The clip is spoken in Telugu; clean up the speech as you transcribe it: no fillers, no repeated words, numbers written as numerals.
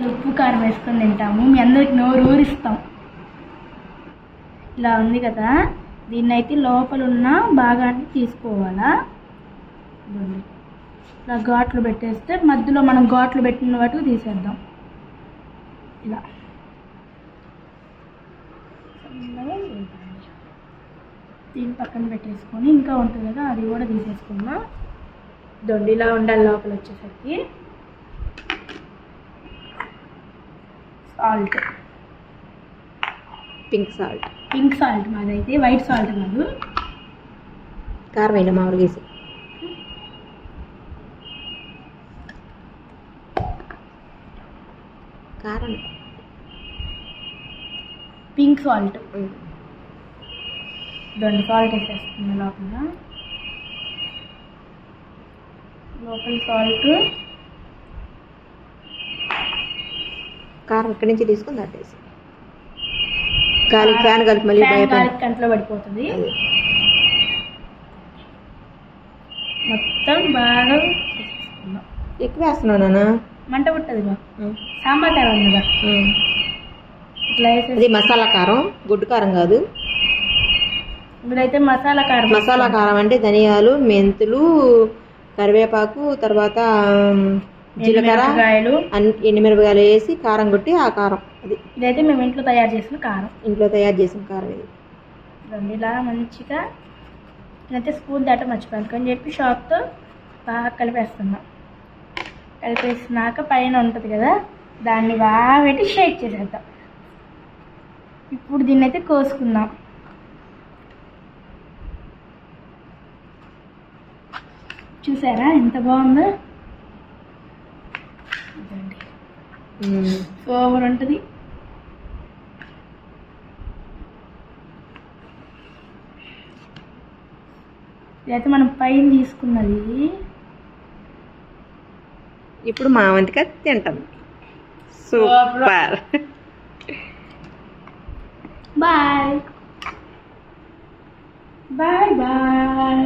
ఉప్పు కారం వేసుకొని తింటాము. మీ అందరికి నోరు ఊరిస్తాం. ఇలా ఉంది కదా, దీన్ని అయితే లోపల ఉన్న భాగాన్ని తీసుకోవాలా. ఇలా ఘాట్లు పెట్టేస్తే మధ్యలో మనం ఘాట్లు పెట్టిన వాటికి తీసేద్దాం. ఇలా దీన్ని పక్కన పెట్టేసుకొని ఇంకా ఉంటుంది కదా, అది కూడా తీసేసుకుందాం. ఇలా ఉండాలి. లోపల వచ్చేసరికి సాల్ట్, పింక్ సాల్ట్ మాదైతే, వైట్ సాల్ట్ కాదు. కారం అయినా మామూలుగా వేసి కారం, పింక్ సాల్ట్. సాల్ట్ వేసేస్తుంది లోపల సాల్ట్. కారం ఇక్కడి నుంచి తీసుకుని దాటేసి ఫ్యాన్ కలిపి మళ్ళీ కంట్లో పడిపోతుంది. మొత్తం బాగా ఎక్కువ వేస్తున్నావు నాన్న, మంట పుట్టదుగా. సాంబార్ కారం ఉందిగా, ఇట్లా అది మసాలా కారం, గుడ్డు కారం కాదు. ఇప్పుడైతే మసాలా కారం. మసాలా కారం అంటే ధనియాలు, మెంతులు, కరివేపాకు, తర్వాత జీలకర్ర, ఎండుమిరపకాయలు వేసి కారం కొట్టి ఆ కారం. అది ఇదైతే మేము ఇంట్లో తయారు చేసిన కారం. ఇది ఇలా మంచిగా నేనైతే స్పూన్ దాట మర్చిపోయాను అని చెప్పి షాప్తో బాగా కలిపేస్తున్నాం. కలిపేసినాక పైన ఉంటుంది కదా, దాన్ని బాగా పెట్టి షేక్ చేసేద్దాం. ఇప్పుడు దీన్ని అయితే కోసుకుందాం. చూసారా ఎంత బాగుందో? సూపర్ ఉంటుంది. ఇదైతే మనం పైన తీసుకున్నది. ఇప్పుడు మా వంతుగా తింటాం. సూపర్. Bye bye bye.